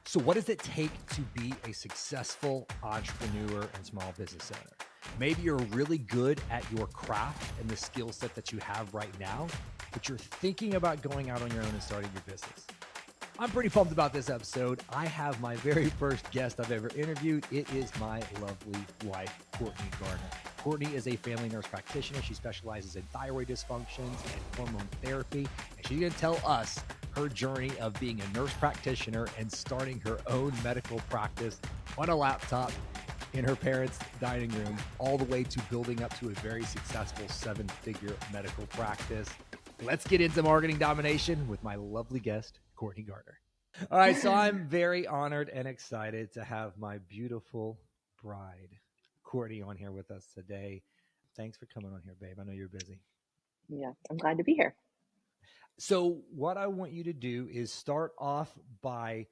So what does it take to be a successful entrepreneur and small business owner? Maybe you're really good at your craft and the skill set that you have right now, but you're thinking about going out on your own and starting your business. I'm pretty pumped about this episode. I have my very first guest I've ever interviewed. It is my lovely wife, Courtney Garner. Courtney is a family nurse practitioner. She specializes in thyroid dysfunctions and hormone therapy. And she's going to tell us her journey of being a nurse practitioner and starting her own medical practice on a laptop in her parents' dining room, all the way to building up to a very successful 7-figure medical practice. Let's get into marketing domination with my lovely guest, Courtney Garner. All right, so I'm very honored and excited to have my beautiful bride, Courtney, on here with us today. Thanks for coming on here, babe. I know you're busy. Yeah, I'm glad to be here. So what I want you to do is start off by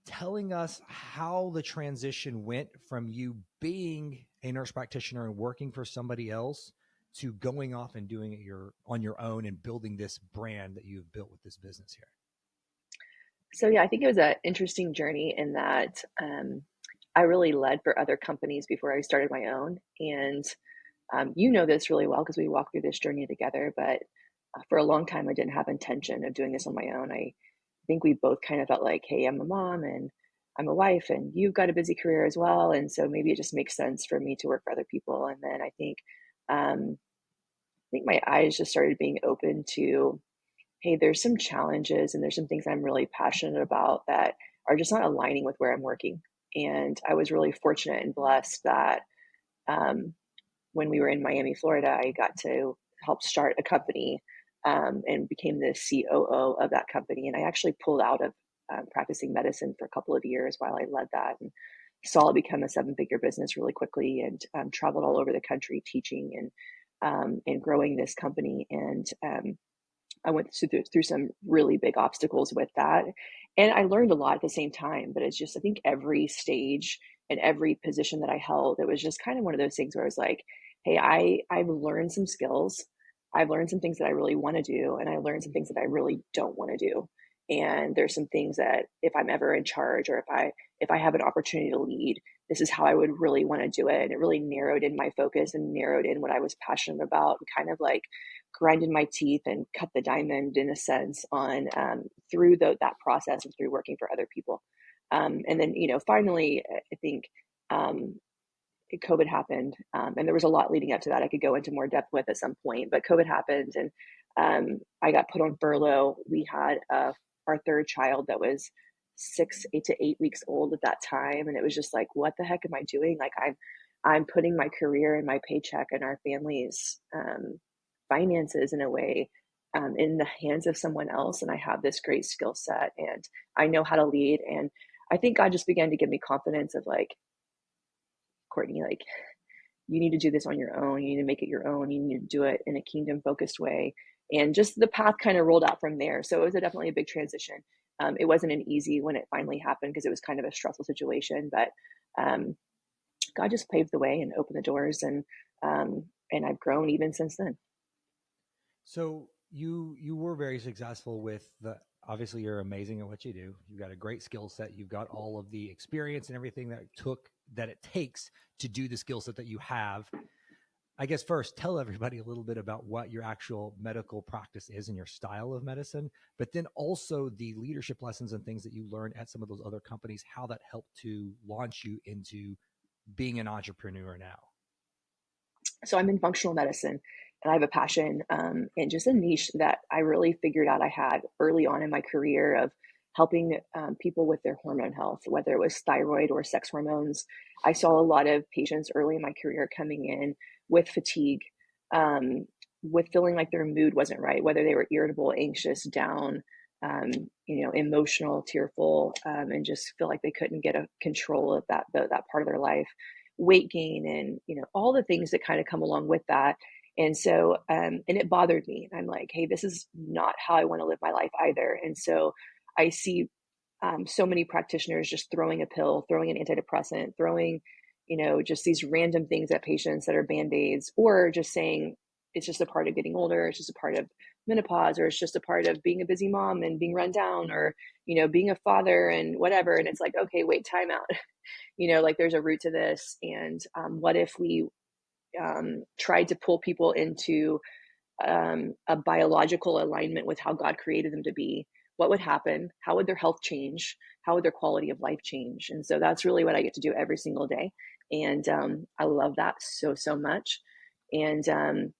telling us how the transition went from you being a nurse practitioner and working for somebody else to going off and doing it on your own and building this brand that you've built with this business here. So yeah, I think it was an interesting journey in that I really led for other companies before I started my own. And you know this really well because we walked through this journey together. But for a long time, I didn't have intention of doing this on my own. I think we both kind of felt like, hey, I'm a mom and I'm a wife and you've got a busy career as well. And so maybe it just makes sense for me to work for other people. And then I think my eyes just started being open to, hey, there's some challenges and there's some things I'm really passionate about that are just not aligning with where I'm working. And I was really fortunate and blessed that when we were in Miami, Florida, I got to help start a company and became the COO of that company. And I actually pulled out of practicing medicine for a couple of years while I led that and saw it become a 7-figure business really quickly, and traveled all over the country teaching and growing this company. And I went through some really big obstacles with that. And I learned a lot at the same time, but it's just, I think every stage and every position that I held, it was just kind of one of those things where I was like, hey, I've learned some skills. I've learned some things that I really want to do. And I learned some things that I really don't want to do. And there's some things that if I'm ever in charge, or if I have an opportunity to lead, this is how I would really want to do it. And it really narrowed in my focus and narrowed in what I was passionate about, and kind of like grinded my teeth and cut the diamond in a sense on through that process and through working for other people. And then, finally, I think COVID happened, and there was a lot leading up to that I could go into more depth with at some point, but COVID happened, and I got put on furlough. We had our third child that was 8 to 8 weeks old at that time. And it was just like, what the heck am I doing? Like I'm putting my career and my paycheck and our family's finances in a way in the hands of someone else. And I have this great skill set and I know how to lead. And I think God just began to give me confidence of like, Courtney, like you need to do this on your own. You need to make it your own. You need to do it in a kingdom focused way. And just the path kind of rolled out from there. So it was definitely a big transition. It wasn't an easy when it finally happened because it was kind of a stressful situation, but God just paved the way and opened the doors, and I've grown even since then. So you were very successful with obviously you're amazing at what you do. You've got a great skill set. You've got all of the experience and everything that it takes to do the skill set that you have. I guess first, tell everybody a little bit about what your actual medical practice is and your style of medicine, but then also the leadership lessons and things that you learned at some of those other companies, how that helped to launch you into being an entrepreneur now. So I'm in functional medicine and I have a passion and just a niche that I really figured out I had early on in my career of helping people with their hormone health, whether it was thyroid or sex hormones. I saw a lot of patients early in my career coming in with fatigue, with feeling like their mood wasn't right, whether they were irritable, anxious, down, emotional, tearful, and just feel like they couldn't get a control of that part of their life, weight gain, and all the things that kind of come along with that. And so, and it bothered me. I'm like, hey, this is not how I want to live my life either. And so I see so many practitioners just throwing a pill, throwing an antidepressant, throwing, just these random things at patients that are Band-Aids, or just saying it's just a part of getting older. It's just a part of menopause, or it's just a part of being a busy mom and being run down, or, being a father and whatever. And it's like, okay, wait, time out. Like there's a root to this. And what if we tried to pull people into a biological alignment with how God created them to be? What would happen? How would their health change? How would their quality of life change? And so that's really what I get to do every single day. And I love that so, so much. And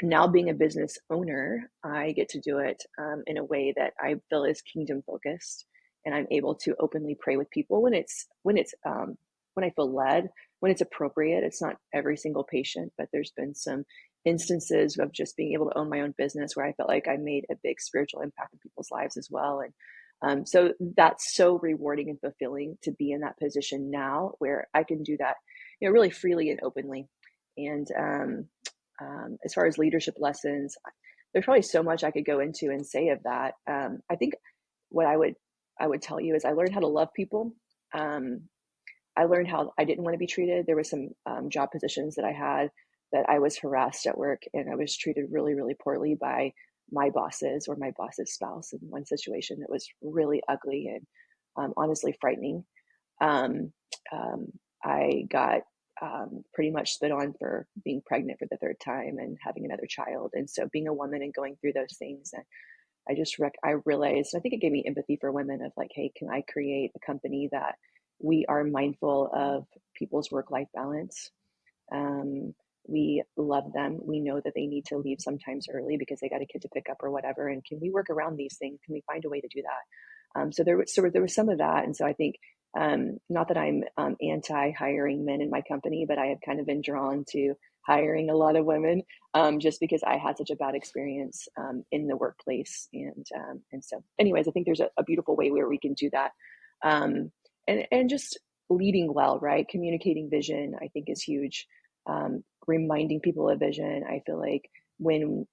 now being a business owner, I get to do it in a way that I feel is kingdom focused, and I'm able to openly pray with people when I feel led, when it's appropriate. It's not every single patient, but there's been some instances of just being able to own my own business where I felt like I made a big spiritual impact in people's lives as well. And so that's so rewarding and fulfilling to be in that position now, where I can do that, really freely and openly. And as far as leadership lessons, there's probably so much I could go into and say of that. I think what I would tell you is I learned how to love people. I learned how I didn't want to be treated. There was some job positions that I had that I was harassed at work, and I was treated really, really poorly by my bosses or my boss's spouse in one situation that was really ugly and honestly frightening. Um, I got pretty much spit on for being pregnant for the third time and having another child. And so being a woman and going through those things, and I realized, I think it gave me empathy for women of like, hey, can I create a company that we are mindful of people's work-life balance? We love them. We know that they need to leave sometimes early because they got a kid to pick up or whatever. And can we work around these things? Can we find a way to do that? So there was some of that. And so I think, not that I'm anti-hiring men in my company, but I have kind of been drawn to hiring a lot of women, just because I had such a bad experience in the workplace. And so anyways, I think there's a beautiful way where we can do that. And just leading well, right? Communicating vision, I think, is huge. Reminding people of vision. I feel like when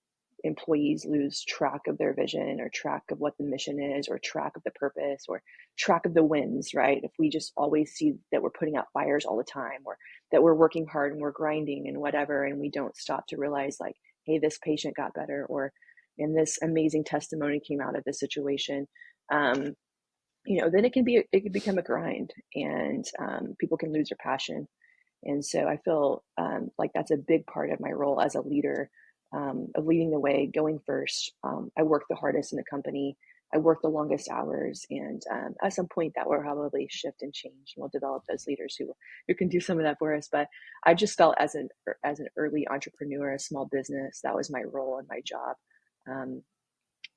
employees lose track of their vision, or track of what the mission is, or track of the purpose, or track of the wins, right? If we just always see that we're putting out fires all the time, or that we're working hard and we're grinding and whatever, and we don't stop to realize like, hey, this patient got better, or and this amazing testimony came out of this situation, then it can become a grind, and people can lose their passion. And so I feel like that's a big part of my role as a leader, of leading the way, going first. I work the hardest in the company. I work the longest hours, and at some point that will probably shift and change, and we'll develop those leaders who can do some of that for us. But I just felt as an early entrepreneur, a small business, that was my role and my job.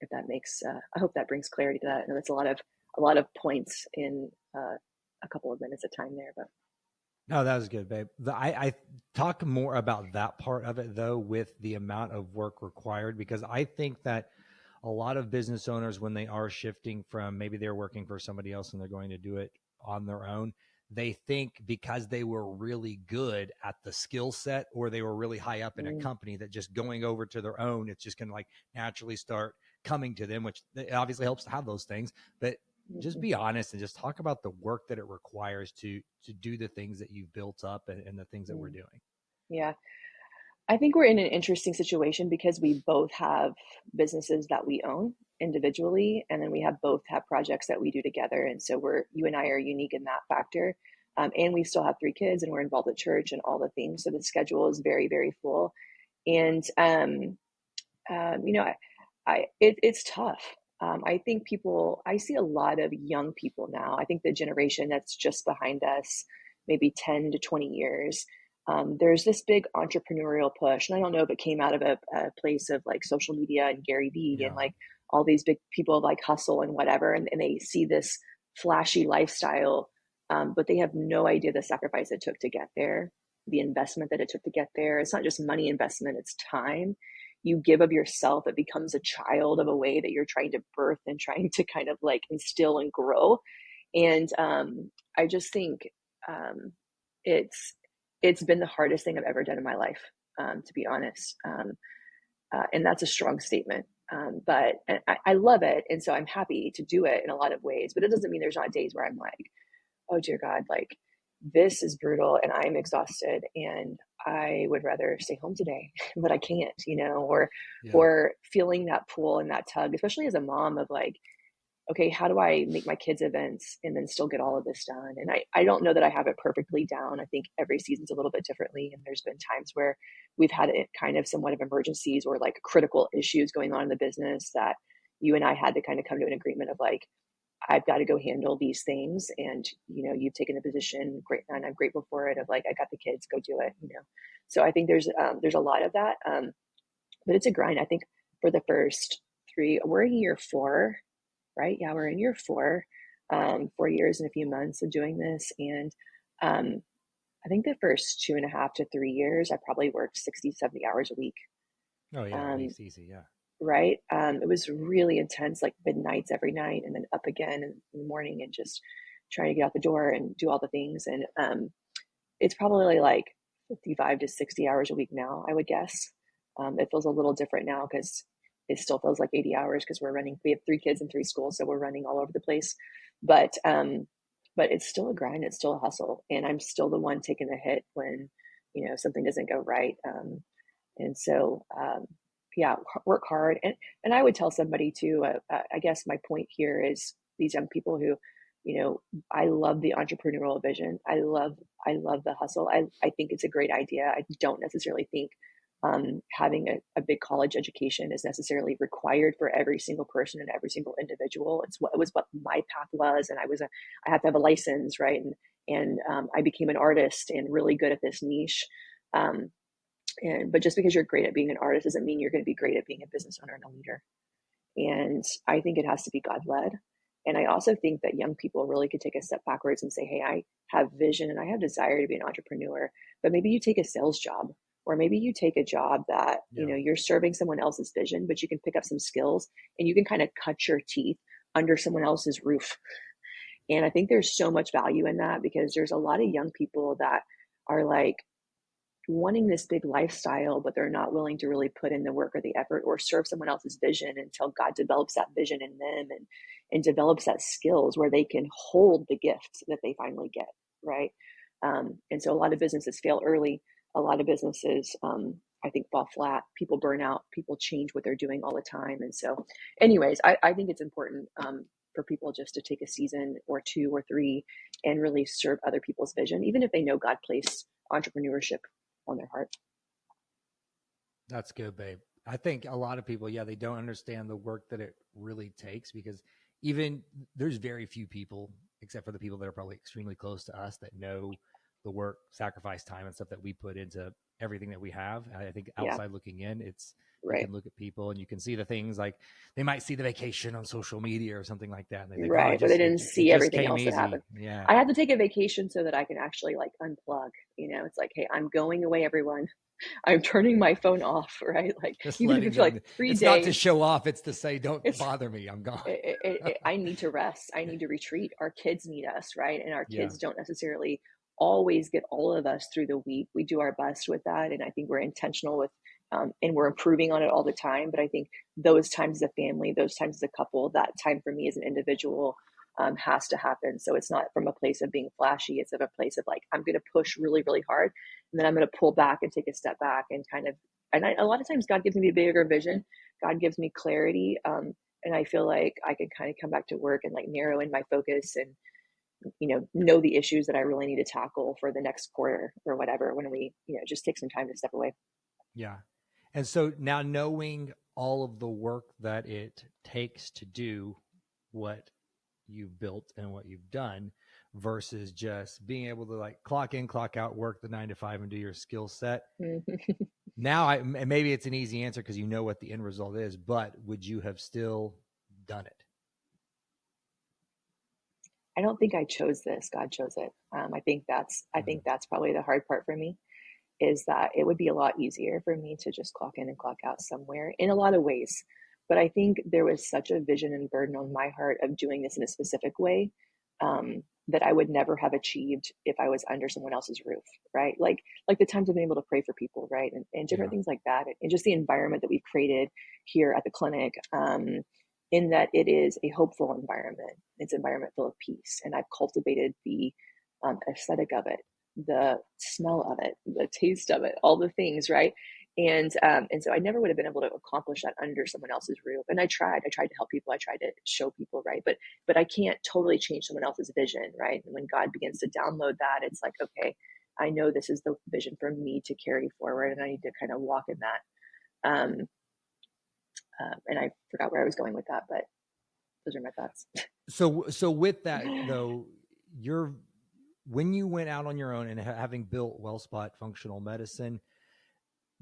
If that makes, I hope that brings clarity to that. I know that's a lot of points in a couple of minutes of time there, but. No, that was good, babe. I talk more about that part of it though, with the amount of work required, because I think that a lot of business owners, when they are shifting from, maybe they're working for somebody else and they're going to do it on their own, they think because they were really good at the skill set, or they were really high up in a company, that just going over to their own, it's just going to like naturally start coming to them, which it obviously helps to have those things. But just be honest and just talk about the work that it requires to do the things that you've built up, and the things that we're doing. Yeah. I think we're in an interesting situation because we both have businesses that we own individually, and then we both have projects that we do together. And so you and I are unique in that factor. And we still have 3 kids, and we're involved at church and all the things. So the schedule is very, very full. And, it's tough. I think I see a lot of young people now. I think the generation that's just behind us, maybe 10 to 20 years, there's this big entrepreneurial push. And I don't know if it came out of a place of like social media and Gary Vee and like all these big people like hustle and whatever. And they see this flashy lifestyle, but they have no idea the sacrifice it took to get there, the investment that it took to get there. It's not just money investment, it's time. You give of yourself, it becomes a child of a way that you're trying to birth and trying to kind of like instill and grow. And I just think it's been the hardest thing I've ever done in my life, to be honest. And that's a strong statement. But I love it. And so I'm happy to do it in a lot of ways, but it doesn't mean there's not days where I'm like, oh dear God, like this is brutal and I'm exhausted and I would rather stay home today, but I can't, Yeah. or feeling that pull and that tug, especially as a mom of like, okay, how do I make my kids' events and then still get all of this done? And I don't know that I have it perfectly down. I think every season's a little bit differently. And there's been times where we've had it kind of somewhat of emergencies or like critical issues going on in the business that you and I had to kind of come to an agreement of like, I've got to go handle these things. And, you've taken a position, great, and I'm grateful for it, of like, I got the kids, go do it. So I think there's a lot of that. But it's a grind. I think for the first we're in year 4, right? Yeah, we're in year 4, 4 years and a few months of doing this. And I think the first 2.5 to 3 years, I probably worked 60, 70 hours a week. Oh yeah, at Um, least easy. Yeah. right. It was really intense, like midnights every night and then up again in the morning and just trying to get out the door and do all the things. And it's probably like 55 to 60 hours a week now, I would guess. It feels a little different now because it still feels like 80 hours because we have 3 kids in 3 schools, so we're running all over the place. But it's still a grind, it's still a hustle, and I'm still the one taking the hit when something doesn't go right. And so yeah, work hard. And I would tell somebody too, I guess my point here is these young people who, I love the entrepreneurial vision. I love the hustle. I think it's a great idea. I don't necessarily think having a big college education is necessarily required for every single person and every single individual. It was what my path was, and I had to have a license, right? And I became an artist and really good at this niche. But just because you're great at being an artist doesn't mean you're going to be great at being a business owner and a leader. And I think it has to be God led. And I also think that young people really could take a step backwards and say, hey, I have vision and I have desire to be an entrepreneur, but maybe you take a sales job, or maybe you take a job that, Yeah. you're serving someone else's vision, but you can pick up some skills and you can kind of cut your teeth under someone else's roof. And I think there's so much value in that because there's a lot of young people that are like, wanting this big lifestyle, but they're not willing to really put in the work or the effort or serve someone else's vision until God develops that vision in them and develops that skills where they can hold the gifts that they finally get. Right. And so a lot of businesses fail early. A lot of businesses, I think, fall flat. People burn out. People change what they're doing all the time. And so anyways, I think it's important for people just to take a season or 2 or 3 and really serve other people's vision, even if they know God placed entrepreneurship on their heart. That's good, babe. I think a lot of people, yeah, they don't understand the work that it really takes because even there's very few people, except for the people that are probably extremely close to us, that know the work, sacrifice, time, and stuff that we put into everything that we have. I think Yeah, outside looking in, you right, can look at people and you can see the things like they might see the vacation on social media or something like that, and they think, oh, right. But they didn't it see just everything came else that easy. happened. Yeah, I had to take a vacation so that I can actually like unplug. It's like, hey, I'm going away, everyone. I'm turning my phone off, right? Like, just even if letting it's like them. 3 It's not to days, show off; it's to say, don't it's bother me. I'm gone. I need to rest. I need to retreat. Our kids need us, right? And our Yeah. kids don't necessarily always get all of us through the week. We do our best with that. And I think we're intentional with, and we're improving on it all the time. But I think those times as a family, those times as a couple, that time for me as an individual has to happen. So it's not from a place of being flashy. It's of a place of like, I'm going to push really, really hard. And then I'm going to pull back and take a step back and kind of, a lot of times God gives me a bigger vision. God gives me clarity. And I feel like I can kind of come back to work and like narrow in my focus and know the issues that I really need to tackle for the next quarter or whatever when we just take some time to step away. Yeah. And so now knowing all of the work that it takes to do what you've built and what you've done versus just being able to like clock in, clock out, work the 9 to 5 and do your skill set. Now, and maybe it's an easy answer because you know what the end result is, but would you have still done it? I don't think I chose this. God chose it. I think that's probably the hard part for me, is that it would be a lot easier for me to just clock in and clock out somewhere in a lot of ways. But I think there was such a vision and burden on my heart of doing this in a specific way, that I would never have achieved if I was under someone else's roof, right? Like the times I've been able to pray for people, right? And different Yeah. things like that. And just the environment that we've created here at the clinic, in that it is a hopeful environment. It's an environment full of peace. And I've cultivated the aesthetic of it, the smell of it, the taste of it, all the things, right? And so I never would have been able to accomplish that under someone else's roof. And I tried to help people, I tried to show people, right? But I can't totally change someone else's vision, right? And when God begins to download that, it's like, okay, I know this is the vision for me to carry forward, and I need to kind of walk in that. And I forgot where I was going with that, but those are my thoughts. So with that though, when you went out on your own and having built WellSpot Functional Medicine,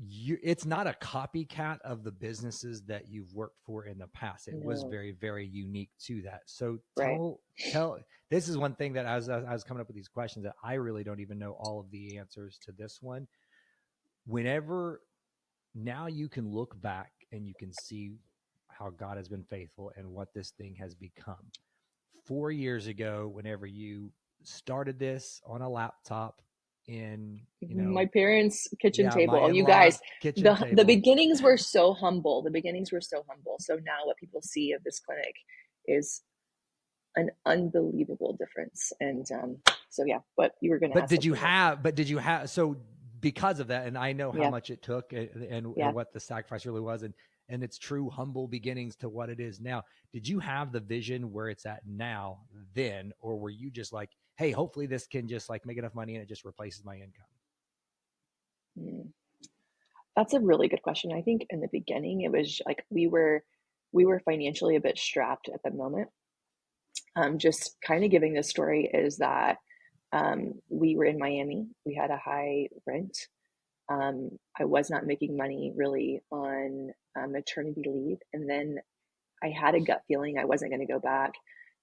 it's not a copycat of the businesses that you've worked for in the past. It was No, very, very unique to that. So right. tell, this is one thing that I was coming up with these questions that I really don't even know all of the answers to this one. Whenever now you can look back and you can see how God has been faithful and what this thing has become. 4 years ago, whenever you started this on a laptop in, My parents' kitchen my table. You guys, in-laws kitchen the table. beginnings were so humble. The beginnings were so humble. So now what people see of this clinic is an unbelievable difference. And so yeah, but you were going to But ask did you something else. have, so because of that, and I know how Yeah, much it took and yeah. what the sacrifice really was, and its true humble beginnings to what it is now. Did you have the vision where it's at now then, or were you just like, hey, hopefully this can just like make enough money and it just replaces my income? Mm. That's a really good question. I think in the beginning it was like we were financially a bit strapped at the moment. Just kind of giving this story is that we were in Miami. We had a high rent. I was not making money really on maternity leave. And then I had a gut feeling I wasn't going to go back.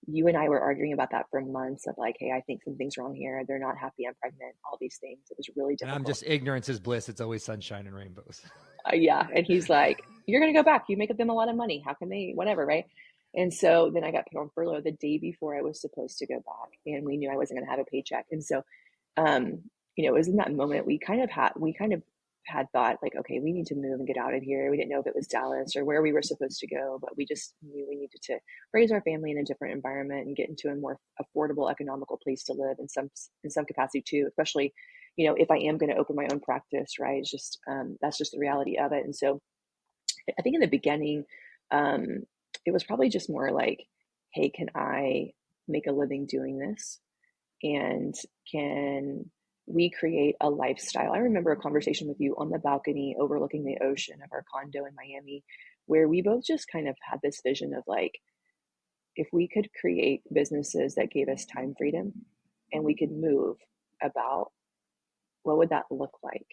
You and I were arguing about that for months of like, hey, I think something's wrong here. They're not happy I'm pregnant, all these things. It was really And I'm difficult. just, ignorance is bliss. It's always sunshine and rainbows. Yeah. And he's like, you're going to go back. You make them a lot of money. How can they, whatever, right? And so then I got put on furlough the day before I was supposed to go back. And we knew I wasn't going to have a paycheck. And so, um, it was in that moment we kind of had thought like, okay, we need to move and get out of here. We didn't know if it was Dallas or where we were supposed to go, but we just knew we needed to raise our family in a different environment and get into a more affordable, economical place to live in some capacity too, especially, if I am going to open my own practice, right? It's just, that's just the reality of it. And so I think in the beginning, um, it was probably just more like, hey, can I make a living doing this? And can we create a lifestyle? I remember a conversation with you on the balcony overlooking the ocean of our condo in Miami, where we both just kind of had this vision of like, if we could create businesses that gave us time freedom and we could move about, what would that look like?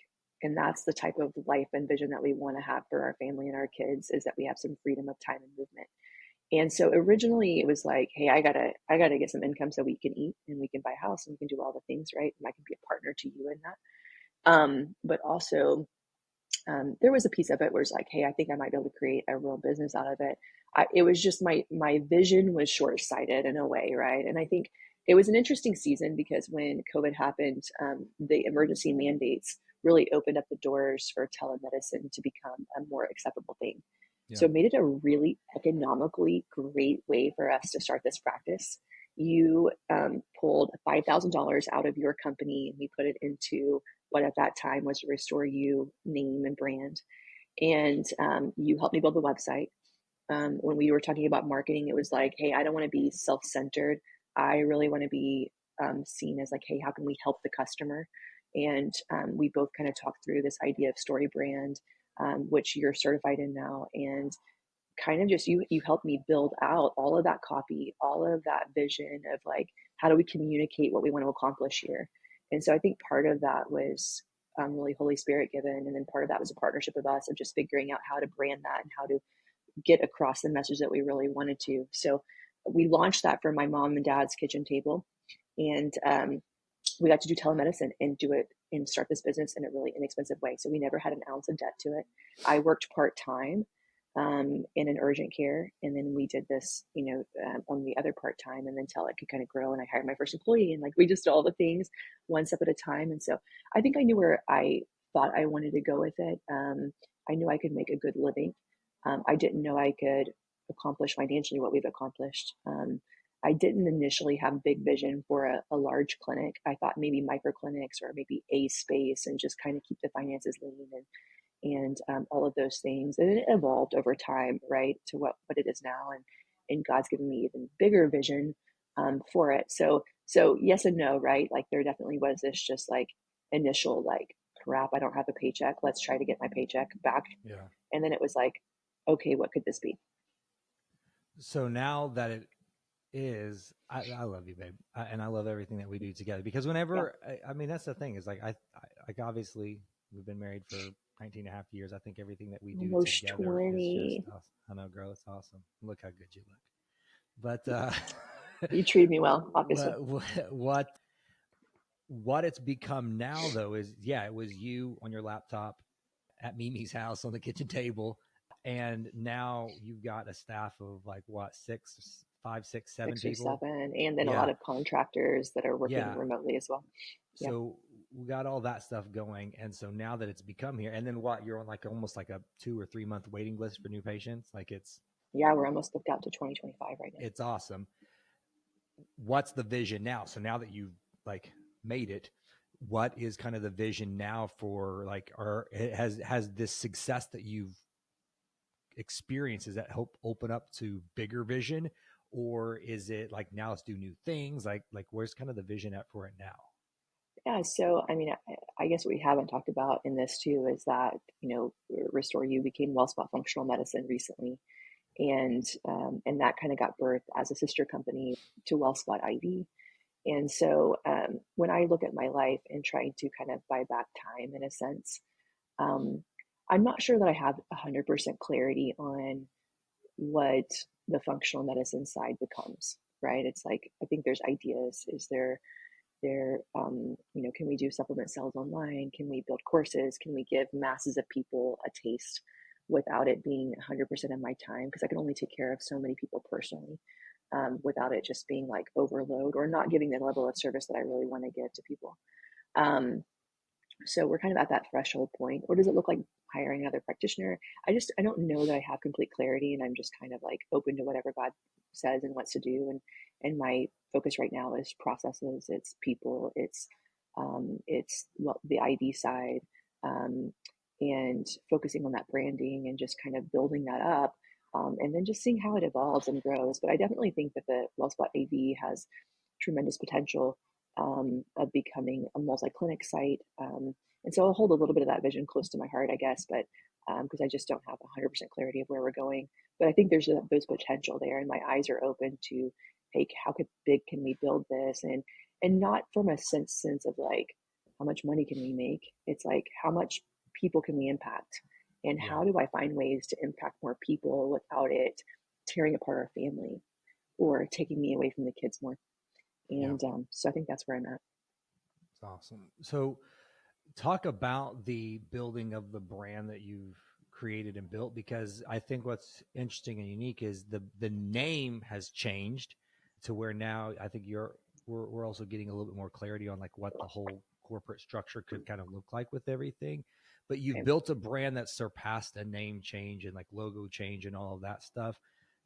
And that's the type of life and vision that we want to have for our family and our kids, is that we have some freedom of time and movement. And so originally it was like, hey, I gotta get some income so we can eat and we can buy a house and we can do all the things, right? And I can be a partner to you in that. But also, there was a piece of it where it's like, hey, I think I might be able to create a real business out of it. It was just my vision was short sighted in a way, right? And I think it was an interesting season because when COVID happened, the emergency mandates really opened up the doors for telemedicine to become a more acceptable thing. Yeah. So it made it a really economically great way for us to start this practice. You pulled $5,000 out of your company and we put it into what at that time was Restore You name and brand. And you helped me build the website. When we were talking about marketing, it was like, hey, I don't want to be self centered. I really want to be seen as like, hey, how can we help the customer? And we both kind of talked through this idea of story brand, which you're certified in now. And kind of just you helped me build out all of that copy, all of that vision of like, how do we communicate what we want to accomplish here? And so I think part of that was really Holy Spirit given, and then part of that was a partnership of us of just figuring out how to brand that and how to get across the message that we really wanted to. So we launched that for my mom and dad's kitchen table, and we got to do telemedicine and do it and start this business in a really inexpensive way. So we never had an ounce of debt to it. I worked part time in an urgent care, and then we did this, on the other part time, and then until it could kind of grow. And I hired my first employee, and like we just did all the things one step at a time. And so I think I knew where I thought I wanted to go with it. I knew I could make a good living. I didn't know I could accomplish financially what we've accomplished. I didn't initially have big vision for a large clinic. I thought maybe micro clinics or maybe a space and just kind of keep the finances lean and all of those things. And it evolved over time, right, to what it is now. And God's given me even bigger vision for it. So yes and no, right? Like there definitely was this just like initial like crap, I don't have a paycheck. Let's try to get my paycheck back. Yeah. And then it was like, okay, what could this be? So now that it is, I love you, babe. And I love everything that we do together, because Yeah, whenever, I mean, that's the thing is like, like obviously we've been married for 19 and a half years. I think everything that we do almost together is just, 20. I know, girl, it's awesome. Look how good you look. But, You treated me well, obviously. what it's become now though is, yeah, it was you on your laptop at Mimi's house on the kitchen table. And now you've got a staff of like what, six, five, six, seven Six or people. seven, and then a lot Yeah. of contractors that are working Yeah. remotely as well. Yeah, So we got all that stuff going. And so now that it's become here, and then what, you're on like almost like a 2 or 3 month waiting list for new patients. Like yeah, we're almost booked out to 2025 right now. it's awesome. What's the vision now? So now that you've like made it, what is kind of the vision now for like, or has this success that you've experienced, is that help open up to bigger vision, or is it like now let's do new things? Like where's kind of the vision at for it now? Yeah, so I mean, I guess what we haven't talked about in this too is that Restore You became WellSpot Functional Medicine recently, and that kind of got birthed as a sister company to WellSpot IV. And so when I look at my life and trying to kind of buy back time in a sense, um, I'm not sure that I have 100% clarity on what the functional medicine side becomes, right? It's like, I think there's ideas. Is can we do supplement sales online? Can we build courses? Can we give masses of people a taste without it being 100% of my time? Because I can only take care of so many people personally, without it just being like overload or not giving the level of service that I really want to give to people. Um, so we're kind of at that threshold point. Or does it look like hiring another practitioner? I don't know that I have complete clarity, and I'm just kind of like open to whatever God says and wants to do. And my focus right now is processes, it's people, it's well, the ID side, um, and focusing on that branding and just kind of building that up. And then just seeing how it evolves and grows. But I definitely think that the WellSpot AV has tremendous potential of becoming a multi-clinic site. And so I'll hold a little bit of that vision close to my heart, I guess, but because I just don't have 100% clarity of where we're going. But I think there's potential there, and my eyes are open to, hey, big can we build this, and not from a sense of like how much money can we make. It's like how much people can we impact, and Yeah. how do I find ways to impact more people without it tearing apart our family or taking me away from the kids more. Yeah. And so I think that's where I'm at. It's awesome. So talk about the building of the brand that you've created and built, because I think what's interesting and unique is the name has changed to where now I think we're also getting a little bit more clarity on like what the whole corporate structure could kind of look like with everything. But you've Okay. built a brand that surpassed a name change and like logo change and all of that stuff.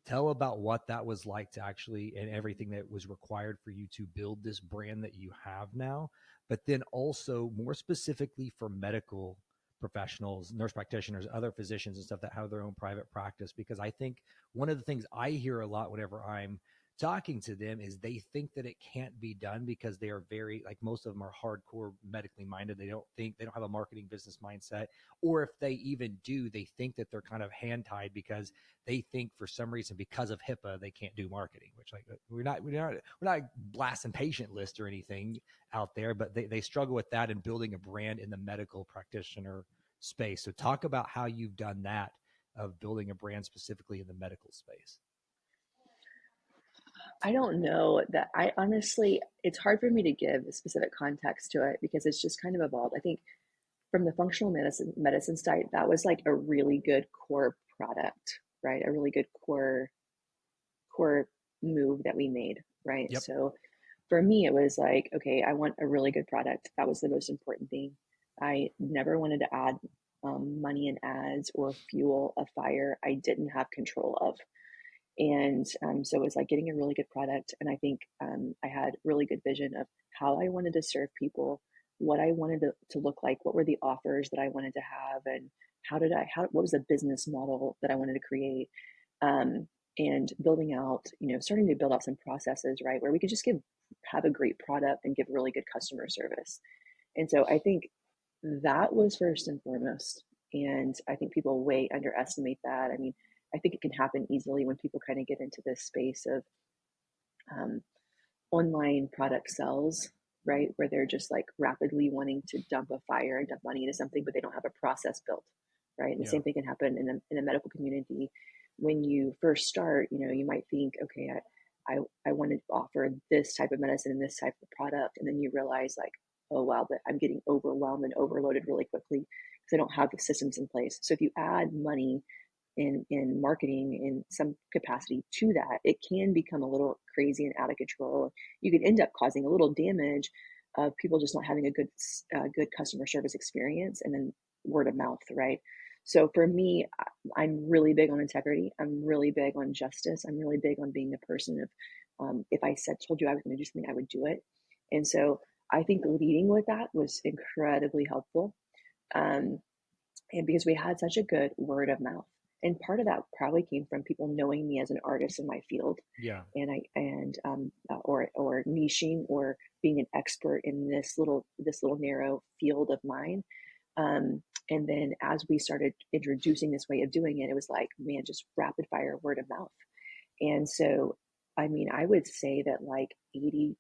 Tell about what that was like to actually, and everything that was required for you to build this brand that you have now, but then also more specifically for medical professionals, nurse practitioners, other physicians and stuff that have their own private practice. Because I think one of the things I hear a lot whenever I'm talking to them is they think that it can't be done because they are very, like, most of them are hardcore medically minded. They don't have a marketing business mindset. Or if they even do, they think that they're kind of hand tied because they think for some reason, because of HIPAA, they can't do marketing, which, like, we're not blasting patient list or anything out there, but they struggle with that and building a brand in the medical practitioner space. So talk about how you've done that, of building a brand specifically in the medical space. I don't know that I honestly, it's hard for me to give a specific context to it because it's just kind of evolved. I think from the functional medicine side, that was like a really good core product, right? A really good core move that we made, right? Yep. So for me, it was like, okay, I want a really good product. That was the most important thing. I never wanted to add money in ads or fuel a fire I didn't have control of. And so it was like getting a really good product. And I think I had really good vision of how I wanted to serve people, what I wanted to look like, what were the offers that I wanted to have, and what was the business model that I wanted to create. Um, and building out, starting to build out some processes, right, where we could just have a great product and give really good customer service. And so I think that was first and foremost. And I think people way underestimate that. I mean, I think it can happen easily when people kind of get into this space of um, online product sales, right? Where they're just like rapidly wanting to dump a fire and dump money into something, but they don't have a process built, right? And the Yeah. same thing can happen in the medical community. When you first start, you might think, okay, I want to offer this type of medicine and this type of product. And then you realize like, oh, wow, that I'm getting overwhelmed and overloaded really quickly because I don't have the systems in place. So if you add money in marketing in some capacity to that, it can become a little crazy and out of control. You could end up causing a little damage of people just not having a good customer service experience, and then word of mouth, right? So for me, I'm really big on integrity. I'm really big on justice. I'm really big on being a person of, if I told you I was going to do something, I would do it. And so I think leading with that was incredibly helpful. Um, and because we had such a good word of mouth, and part of that probably came from people knowing me as an artist in my field, Yeah. or niching or being an expert in this little narrow field of mine. And then as we started introducing this way of doing it, it was like, man, just rapid fire word of mouth. And so I mean, I would say that like 80%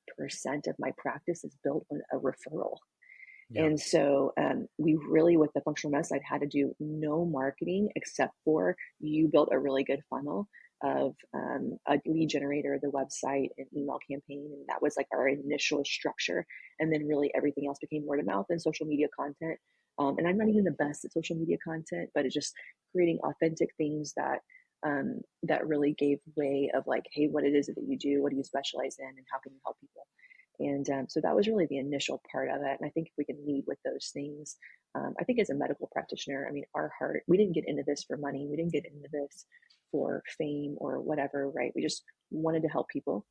of my practice is built on a referral. Yeah. And so we really, with the functional medicine, I've had to do no marketing except for you built a really good funnel of a lead generator, the website, and email campaign. And that was like our initial structure. And then really everything else became word of mouth and social media content. And I'm not even the best at social media content, but it's just creating authentic things that really gave way of like, hey, what it is that you do, what do you specialize in, and how can you help people? And so that was really the initial part of it. And I think if we can lead with those things, I think as a medical practitioner, I mean, our heart, we didn't get into this for money. We didn't get into this for fame or whatever, right? We just wanted to help people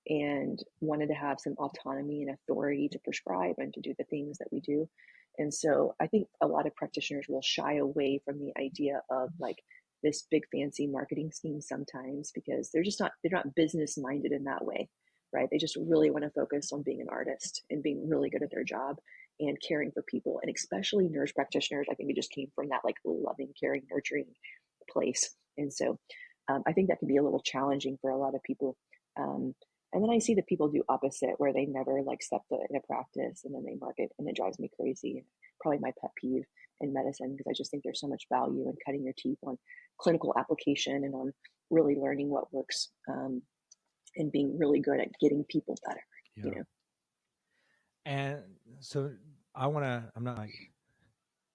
and wanted to have some autonomy and authority to prescribe and to do the things that we do. And so I think a lot of practitioners will shy away from the idea of like this big fancy marketing scheme sometimes because they're not business minded in that way, right? They just really want to focus on being an artist and being really good at their job and caring for people. And especially nurse practitioners, I think we just came from that like loving, caring, nurturing place. And so I think that can be a little challenging for a lot of people. Um, and then I see that people do opposite, where they never like step foot in a practice and then they market, and it drives me crazy. Probably my pet peeve in medicine, because I just think there's so much value in cutting your teeth on clinical application and on really learning what works, and being really good at getting people better, you Yeah. know. And so I'm not like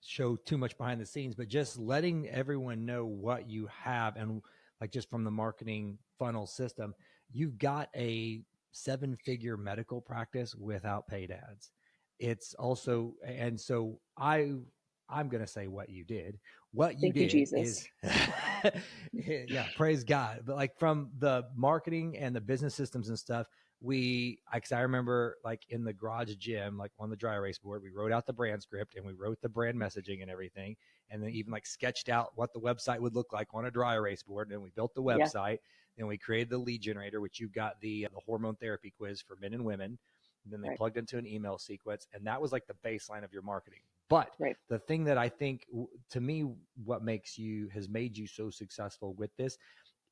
show too much behind the scenes, but just letting everyone know what you have, and like just from the marketing funnel system, you've got a 7-figure medical practice without paid ads. It's also, and so I'm going to say what you did. What you Thank you, did Jesus. is, yeah, praise God. But like from the marketing and the business systems and stuff, cause I remember like in the garage gym, like on the dry erase board, we wrote out the brand script and we wrote the brand messaging and everything. And then even like sketched out what the website would look like on a dry erase board. And we built the Yeah. website. Then we created the lead generator, which you got the hormone therapy quiz for men and women. And then they Right. plugged into an email sequence. And that was like the baseline of your marketing. But Right. the thing that I think to me, what has made you so successful with this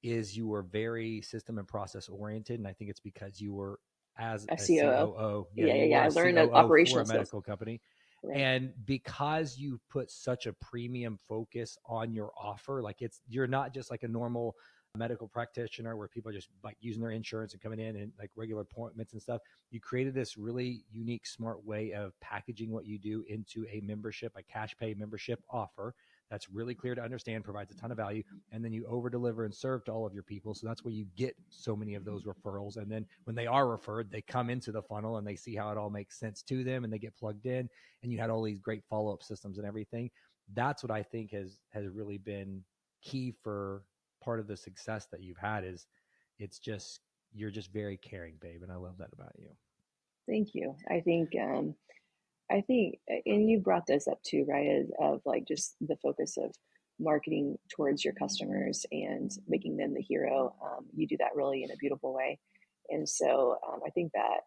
is you were very system and process oriented. And I think it's because you were as a COO. COO. Yeah, Yeah. Yeah. you Yeah. were I a learned COO for operational a skills. medical company. Right. And because you put such a premium focus on your offer, like you're not just like a normal medical practitioner where people are just like using their insurance and coming in and like regular appointments and stuff. You created this really unique, smart way of packaging what you do into a membership, a cash pay membership offer that's really clear to understand, provides a ton of value, and then you over deliver and serve to all of your people. So that's where you get so many of those referrals. And then when they are referred, they come into the funnel and they see how it all makes sense to them and they get plugged in, and you had all these great follow-up systems and everything. That's what I think has really been key for part of the success that you've had is you're just very caring, babe. And I love that about you. Thank you. I think, and you brought this up too, right? Of like just the focus of marketing towards your customers and making them the hero. You do that really in a beautiful way. And so I think that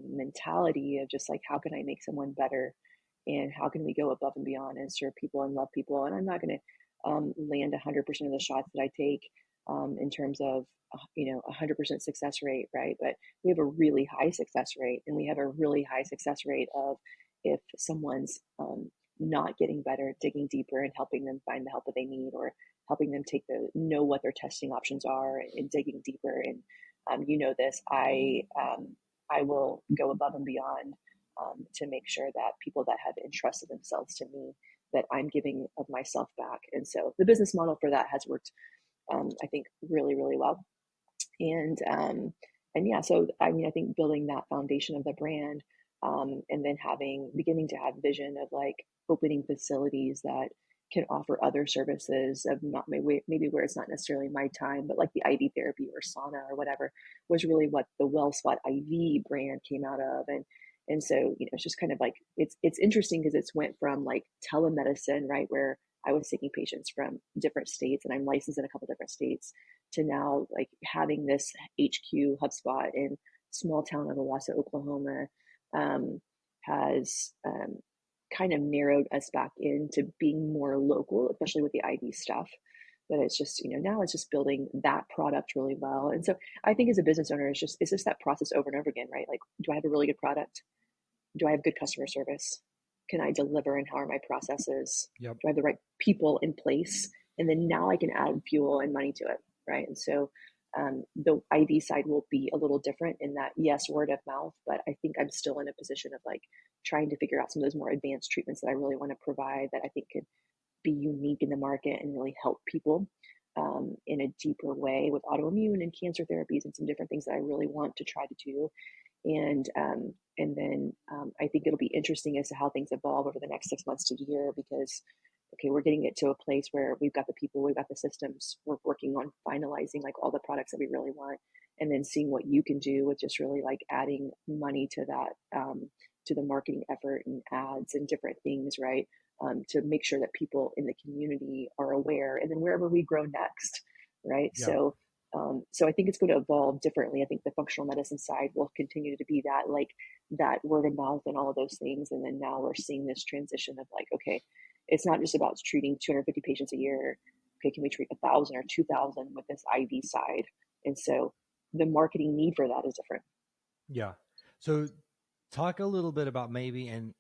mentality of just like, how can I make someone better and how can we go above and beyond and serve people and love people? And I'm not going to land 100% of the shots that I take in terms of, 100% success rate, right? But we have a really high success rate, and we have a really high success rate of if someone's not getting better, digging deeper and helping them find the help that they need, or helping them know what their testing options are and digging deeper. And this, I will go above and beyond to make sure that people that have entrusted themselves to me, that I'm giving of myself back. And so the business model for that has worked, I think, really, really well. And yeah, so I mean, I think building that foundation of the brand, and then beginning to have vision of like opening facilities that can offer other services of not maybe where it's not necessarily my time, but like the IV therapy or sauna or whatever, was really what the WellSpot IV brand came out of. And so, it's just kind of like, it's interesting because it's went from like telemedicine, right, where I was taking patients from different states, and I'm licensed in a couple different states, to now like having this HQ HubSpot in small town of Owasso, Oklahoma, has kind of narrowed us back into being more local, especially with the IV stuff. But it's just, now it's just building that product really well. And so I think as a business owner, it's just that process over and over again, right? Like, do I have a really good product? Do I have good customer service? Can I deliver, and how are my processes? Yep. Do I have the right people in place? And then now I can add fuel and money to it, right? And so the IV side will be a little different in that, yes, word of mouth, but I think I'm still in a position of like trying to figure out some of those more advanced treatments that I really want to provide that I think could be unique in the market and really help people in a deeper way with autoimmune and cancer therapies and some different things that I really want to try to do. And then I think it'll be interesting as to how things evolve over the next 6 months to a year, because okay, we're getting it to a place where we've got the people, we've got the systems, we're working on finalizing like all the products that we really want, and then seeing what you can do with just really like adding money to that, to the marketing effort and ads and different things, right? To make sure that people in the community are aware, and then wherever we grow next, right? Yeah. So I think it's going to evolve differently. I think the functional medicine side will continue to be that, like that word of mouth and all of those things. And then now we're seeing this transition of like, okay, it's not just about treating 250 patients a year. Okay, can we treat 1,000 or 2,000 with this IV side? And so the marketing need for that is different. Yeah. So talk a little bit about maybe, and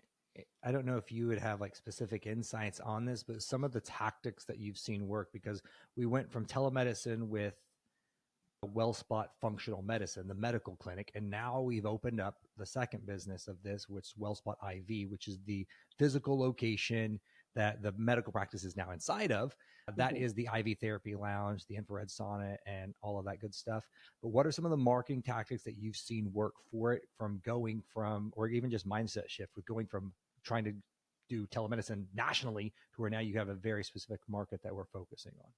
I don't know if you would have like specific insights on this, but some of the tactics that you've seen work, because we went from telemedicine with WellSpot Functional Medicine, the medical clinic, and now we've opened up the second business of this, which is WellSpot IV, which is the physical location that the medical practice is now inside of. That is the IV therapy lounge, the infrared sauna, and all of that good stuff. But what are some of the marketing tactics that you've seen work for it, from going from, or even just mindset shift with going from trying to do telemedicine nationally to where now you have a very specific market that we're focusing on?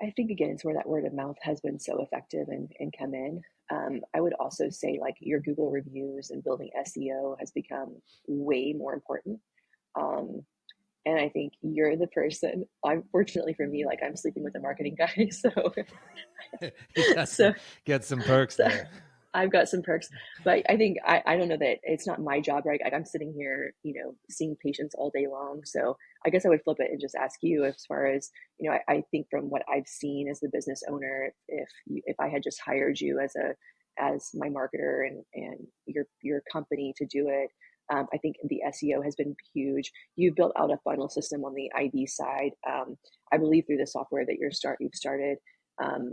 I think again, it's where that word of mouth has been so effective and come in. I would also say like your Google reviews and building SEO has become way more important. Um, and I think you're the person, unfortunately for me, like I'm sleeping with a marketing guy. So, Get some perks so there. I've got some perks, but I think I don't know that it's not my job, right? Like I'm sitting here, seeing patients all day long. So I guess I would flip it and just ask you, as far as, I think from what I've seen as the business owner, if I had just hired you as my marketer and your company to do it, I think the SEO has been huge. You've built out a funnel system on the IV side. I believe through the software that you've started,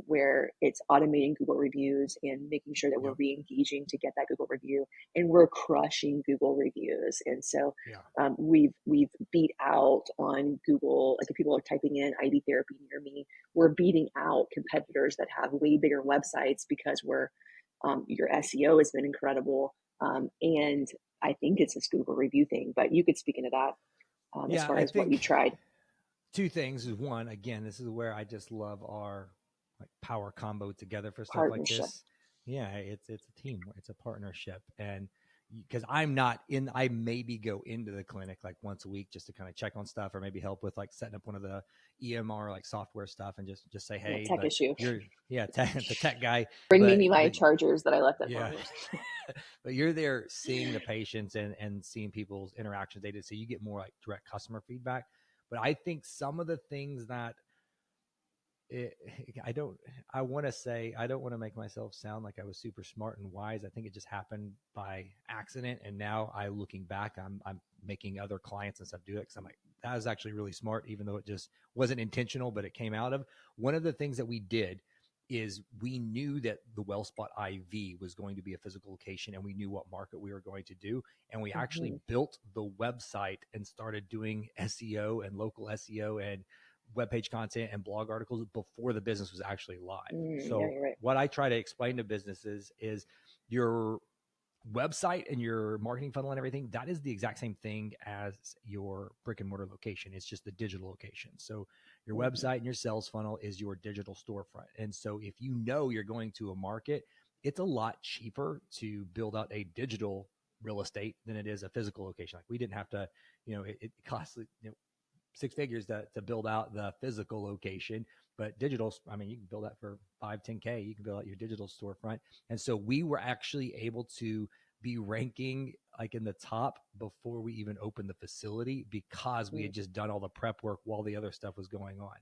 where it's automating Google reviews and making sure that we're re-engaging to get that Google review, and we're crushing Google reviews. And so we've beat out on Google. Like if people are typing in IV therapy near me, we're beating out competitors that have way bigger websites because your SEO has been incredible. And I think it's this Google review thing, but you could speak into that as far as what you tried. two things is one, again, this is where I just love our like power combo together for stuff like Partnership. this. Yeah, it's a team, it's a partnership. And because I'm not in, I maybe go into the clinic like once a week just to kind of check on stuff or maybe help with like setting up one of the EMR like software stuff and just say, Yeah, hey, tech but issue. you're, yeah, the tech guy, Bring but, me my but chargers that I left at yeah, home. but you're there seeing the patients and seeing people's interactions they did. So you get more like direct customer feedback. But I think some of the things that it, I want to say, I don't want to make myself sound like I was super smart and wise. I think it just happened by accident. And now looking back, I'm making other clients and stuff do it. Cause I'm like, that was actually really smart, even though it just wasn't intentional, but it came out of one of the things that we did is we knew that the WellSpot IV was going to be a physical location and we knew what market we were going to do. And we actually built the website and started doing SEO and local SEO and webpage content and blog articles before the business was actually live. Yeah, So you're right. what I try to explain to businesses is your website and your marketing funnel and everything, that is the exact same thing as your brick and mortar location. It's just the digital location. So your website and your sales funnel is your digital storefront. And so if you know you're going to a market, it's a lot cheaper to build out a digital real estate than it is a physical location. Like we didn't have to, it costs, six figures to build out the physical location, but digital, I mean, you can build that for 5-10K. You can build out your digital storefront. And so we were actually able to be ranking like in the top before we even opened the facility because we had just done all the prep work while the other stuff was going on.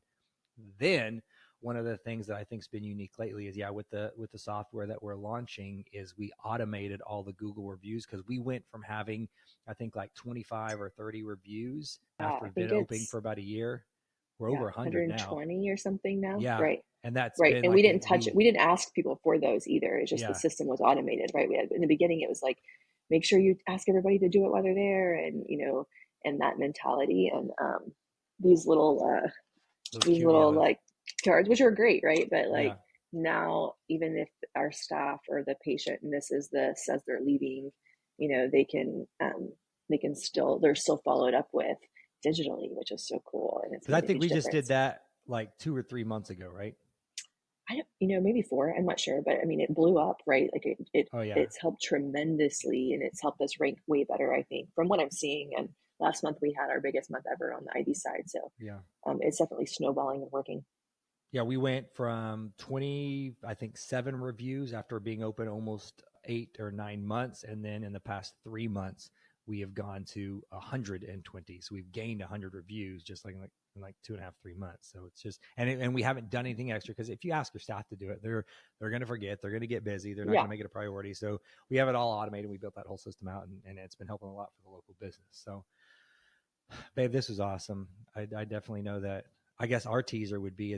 Then one of the things that I think has been unique lately is with the software that we're launching is we automated all the Google reviews because we went from having I think like 25 or 30 reviews after I we've think been open it's for about a year. We're over 100 now. 120 or something now. Yeah. Right. And that's Right. been And we like didn't touch it. We didn't ask people for those either. It's just the yeah. system was automated, right? We had in the beginning, it was like, make sure you ask everybody to do it while they're there. And, and that mentality and these little, like cards, which are great, right? But like now, even if our staff or the patient misses this as they're leaving, they can still, they're still followed up with digitally, which is so cool. And it's But I made a think huge we just difference. did that like 2 or 3 months ago, right? I don't, maybe 4, I'm not sure, but I mean, it blew up, right? Like it's helped tremendously and it's helped us rank way better, I think, from what I'm seeing. And last month we had our biggest month ever on the ID side. So it's definitely snowballing and working. Yeah, we went from 20, I think 7 reviews after being open almost 8 or 9 months. And then in the past 3 months, we have gone to 120. So we've gained 100 reviews just like in like 2.5, 3 months. So it's just, and we haven't done anything extra because if you ask your staff to do it, they're going to forget, they're going to get busy. They're not going to make it a priority. So we have it all automated. We built that whole system out and it's been helping a lot for the local business. So babe, this is awesome. I definitely know that. I guess our teaser would be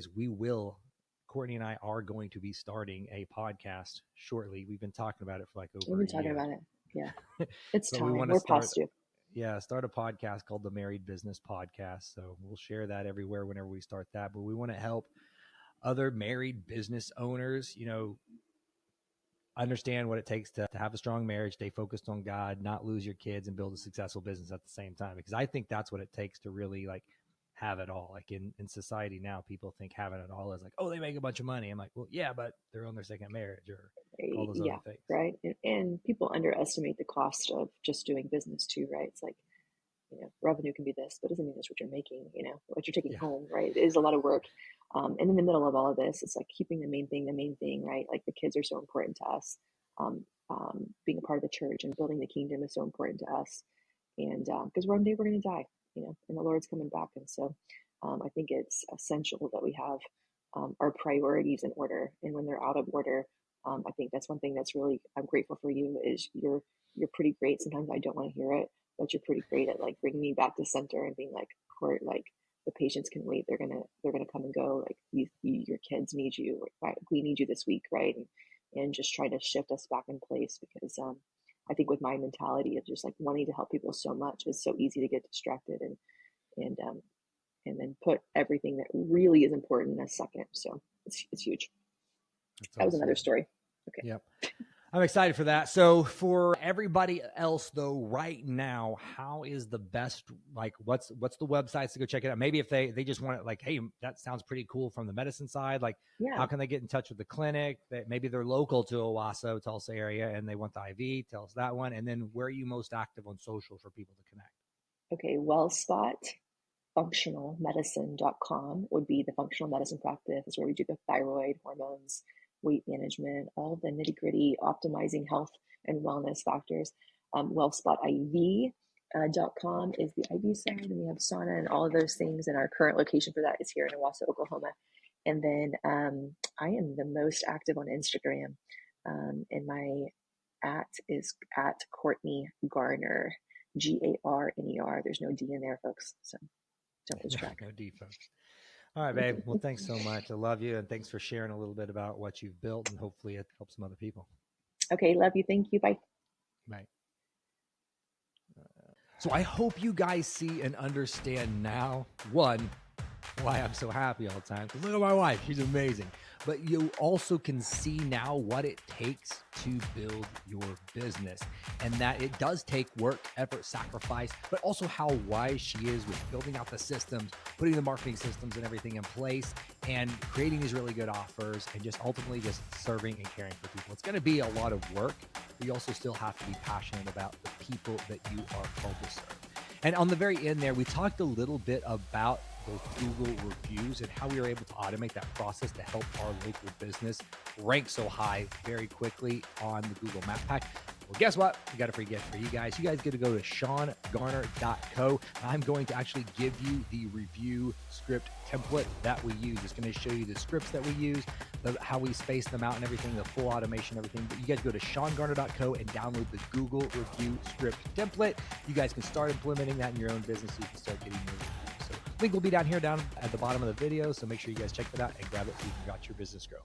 Courtney and I are going to be starting a podcast shortly. We've been talking about it for like over a year. We've been talking about it. Yeah. It's time. We're positive. Start a podcast called the Married Business Podcast. So we'll share that everywhere whenever we start that. But we want to help other married business owners, understand what it takes to have a strong marriage, stay focused on God, not lose your kids, and build a successful business at the same time. Because I think that's what it takes to really like have it all. Like in society now, people think having it all is like, oh, they make a bunch of money. I'm like, well, yeah, but they're on their second marriage or all those other things. Right. And people underestimate the cost of just doing business too, right? It's like, revenue can be this, but it doesn't mean that's what you're making, what you're taking home, right? It is a lot of work. And in the middle of all of this, it's like keeping the main thing, right? Like the kids are so important to us. Being a part of the church and building the kingdom is so important to us. And because one day we're going to die, and the Lord's coming back. And so I think it's essential that we have our priorities in order. And when they're out of order, I think that's one thing that's really, I'm grateful for you is you're pretty great. Sometimes I don't want to hear it, but you're pretty great at like bringing me back to center and being like, Court, like the patients can wait. They're gonna come and go. Like your kids need you. Right? We need you this week, right? And just try to shift us back in place because I think with my mentality of just like wanting to help people so much, it's so easy to get distracted and then put everything that really is important as second. So it's huge. That was another story. Okay. Yep. I'm excited for that. So for everybody else though, right now, how is the best, like what's the websites to go check it out? Maybe if they just want it like, hey, that sounds pretty cool from the medicine side. Like Yeah. how can they get in touch with the clinic that maybe they're local to Owasso, Tulsa area, and they want the IV, tell us that one. And then where are you most active on social for people to connect? Okay. WellSpot functionalmedicine.com would be the functional medicine practice. It's where we do the thyroid, hormones, weight management, all the nitty gritty, optimizing health and wellness factors. WellSpotIV.com is the IV side, and we have sauna and all of those things. And our current location for that is here in Owasso, Oklahoma. And then I am the most active on Instagram, and my is at Courtney Garner, Garner. There's no D in there, folks. So don't lose track. No D, folks. All right, babe. Well, thanks so much. I love you. And thanks for sharing a little bit about what you've built, and hopefully it helps some other people. Okay. Love you. Thank you. Bye. Bye. So I hope you guys see and understand now, one, why I'm so happy all the time. Because look at my wife. She's amazing. But you also can see now what it takes to build your business, and that it does take work, effort, sacrifice, but also how wise she is with building out the systems, putting the marketing systems and everything in place, and creating these really good offers, and just ultimately just serving and caring for people. It's going to be a lot of work, but you also still have to be passionate about the people that you are called to serve. And on the very end there, we talked a little bit about those Google reviews and how we were able to automate that process to help our local business rank so high very quickly on the Google Map Pack. Well, guess what? We got a free gift for you guys. You guys get to go to SeanGarner.co. I'm going to actually give you the review script template that we use. It's going to show you the scripts that we use, how we space them out and everything, the full automation, everything. But you guys go to SeanGarner.co and download the Google review script template. You guys can start implementing that in your own business so you can start getting your reviews. So link will be down here, down at the bottom of the video. So make sure you guys check that out and grab it so you can watch your business grow.